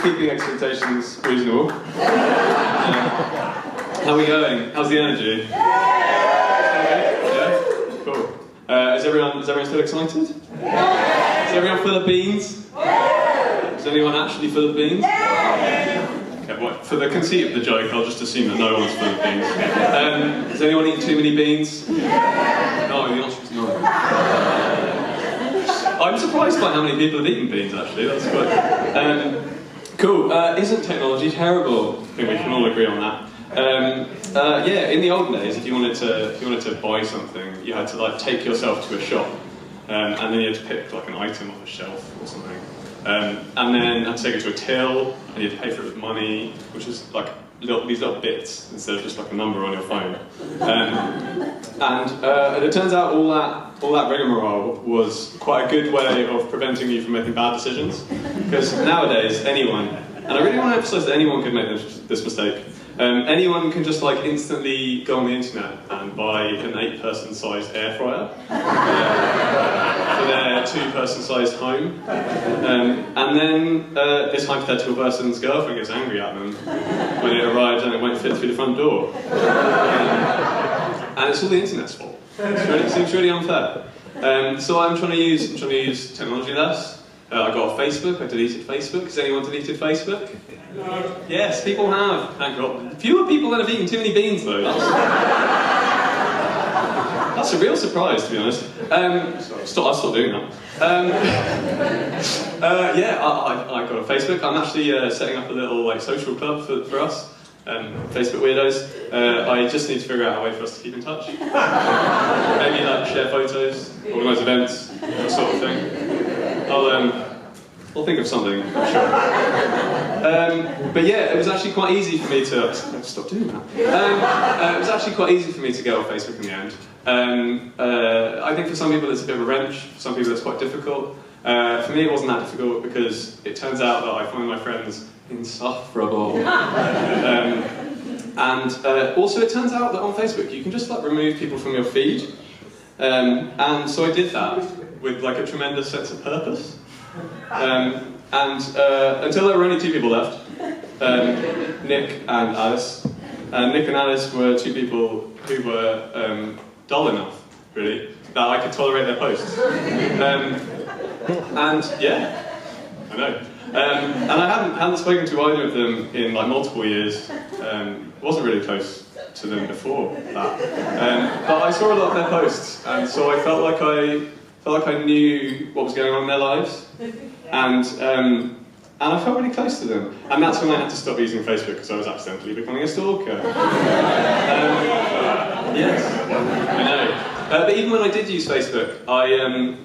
of keeping expectations reasonable. How are we going? How's the energy? Yeah? Cool. Is everyone still excited? Is everyone full of beans? Is anyone actually full of beans? Okay, well, for the conceit of the joke, I'll just assume that no one's full of beans. Has anyone eaten too many beans? No, the answer is no. I'm surprised by how many people have eaten beans, actually. That's quite... cool. Isn't technology terrible? I think we can all agree on that. Yeah, in the olden days, if you wanted to buy something, you had to like take yourself to a shop, and then you had to pick like an item off a shelf or something, and then you had to take it to a till, and you had to pay for it with money, which is like these little bits instead of just like a number on your phone. And it turns out all that rigmarole was quite a good way of preventing you from making bad decisions, because nowadays anyone, and I really want to emphasise that anyone could make this mistake. Anyone can just like instantly go on the internet and buy an 8-person sized air fryer for their 2-person sized home, and then this hypothetical person's girlfriend gets angry at them when it arrives and it won't fit through the front door, and it's all the internet's fault. It seems really unfair. So I'm trying to use technology less. I got Facebook. I deleted Facebook. Has anyone deleted Facebook? No. Yes, people have. Thank God. Fewer people than have eaten too many beans, though. That's a real surprise, to be honest. I'll stop doing that. Yeah, I got a Facebook. I'm actually setting up a little like social club for us, Facebook weirdos. I just need to figure out a way for us to keep in touch. Maybe like share photos, organise events, that sort of thing. I'll think of something, I'm sure. But yeah, it was actually quite easy for me to... Stop doing that. It was actually quite easy for me to get off Facebook in the end. I think for some people it's a bit of a wrench, for some people it's quite difficult. For me it wasn't that difficult because it turns out that I find my friends insufferable. And also it turns out that on Facebook you can just like remove people from your feed. And so I did that with like a tremendous sense of purpose. Until there were only 2 people left, Nick and Alice. Nick and Alice were 2 people who were dull enough, really, that I could tolerate their posts. And yeah, I know. And I hadn't spoken to either of them in like multiple years. Wasn't really close to them before that. But I saw a lot of their posts, and so I felt like I knew what was going on in their lives, and I felt really close to them. And that's when I had to stop using Facebook because I was accidentally becoming a stalker. Yes, I know. But even when I did use Facebook, I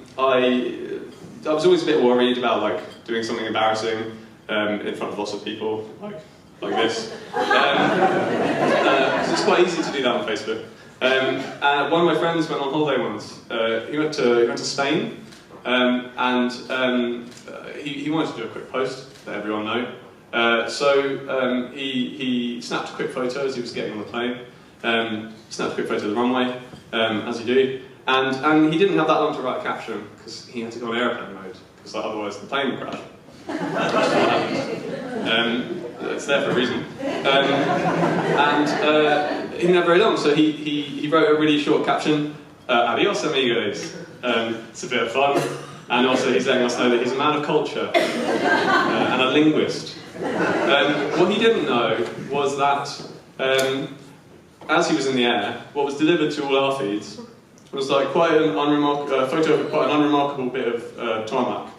was always a bit worried about like doing something embarrassing in front of lots of people, like this. It's quite easy to do that on Facebook. One of my friends went on holiday once. He went to Spain, and he wanted to do a quick post that everyone know. So he snapped a quick photo as he was getting on the plane. Snapped a quick photo of the runway, as you do, and he didn't have that long to write a caption because he had to go on airplane mode because otherwise the plane would crash. It's there for a reason. And he didn't have very long, so he wrote a really short caption, adios amigos. It's a bit of fun, and also he's letting us know that he's a man of culture and a linguist. What he didn't know was that as he was in the air, what was delivered to all our feeds was like quite an photo of quite an unremarkable bit of tarmac,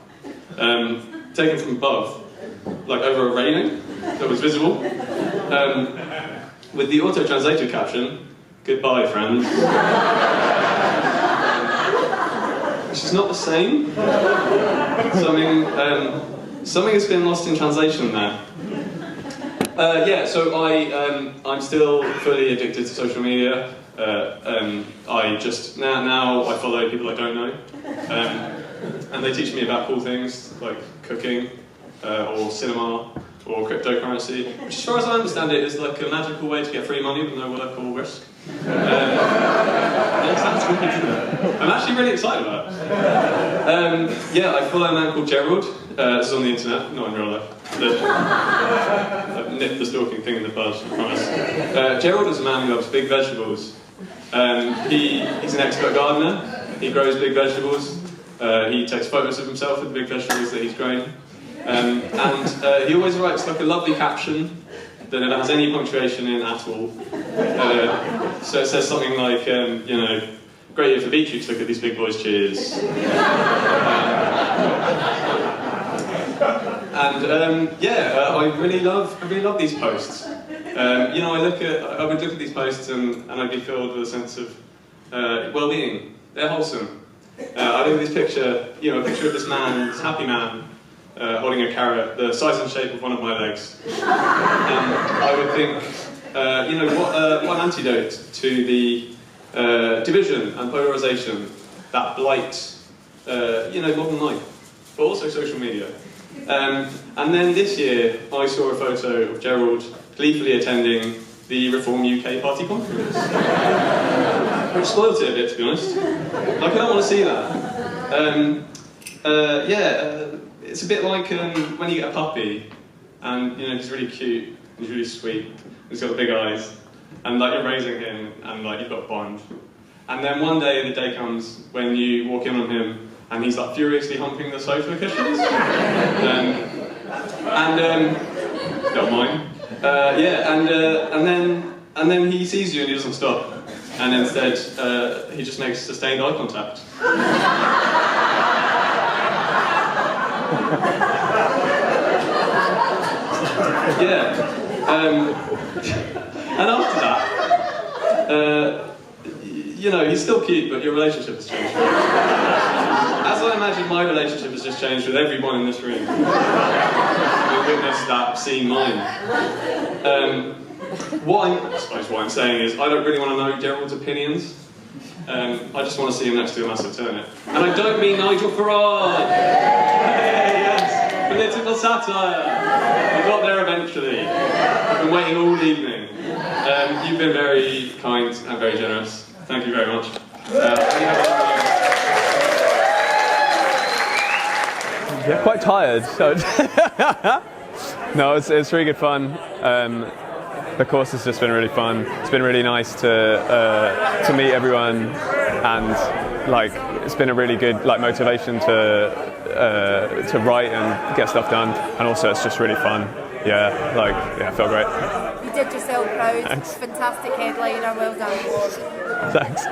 taken from above, like over a railing that was visible, with the auto-translated caption, "Goodbye, friends." Which is not the same. Something has been lost in translation there. Yeah, so I'm still fully addicted to social media. I just now I follow people I don't know, and they teach me about cool things like cooking, or cinema, or cryptocurrency, which as far as I understand it is like a magical way to get free money with no work or risk. That sounds great, isn't it? I'm actually really excited about it. Yeah, I follow a man called Gerald. This is on the internet, not in real life. I've nipped the stalking thing in the bud, I promise. Gerald is a man who loves big vegetables. He's an expert gardener. He grows big vegetables. He takes photos of himself with the big vegetables that he's grown. And he always writes like a lovely caption that it has any punctuation in at all. So it says something like, great year for beetroots, look at these big boys, cheers. I really love these posts. I would look at these posts and I'd be filled with a sense of well-being. They're wholesome. I look at this picture, a picture of this man, this happy man, holding a carrot, the size and shape of one of my legs. And I would think, what an antidote to the division and polarisation that blight, modern life, but also social media. And then this year, I saw a photo of Gerald gleefully attending the Reform UK Party conference, which spoilt it a bit, to be honest. Like, I don't want to see that. It's a bit like when you get a puppy, and he's really cute, he's really sweet, he's got big eyes, and like you're raising him, and like you've got a bond. And then one day the day comes when you walk in on him, and he's like furiously humping the sofa cushions. Don't mind. And then he sees you and he doesn't stop, and instead he just makes sustained eye contact. And after that, he's still cute, but your relationship has changed. As I imagine my relationship has just changed with everyone in this room. We've witnessed that scene mine. What I'm saying is, I don't really want to know Gerald's opinions. I just want to see him next to a massive turnip. And I don't mean Nigel Farage! Hey, yes! Political satire! I got there eventually. I've been waiting all evening. You've been very kind and very generous. Thank you very much. Yeah, quite tired. So no, it's really good fun. The course has just been really fun. It's been really nice to meet everyone, and it's been a really good motivation to write and get stuff done. And also, it's just really fun. I felt great. You did yourself proud. Thanks. Fantastic headliner. Well done. Thanks.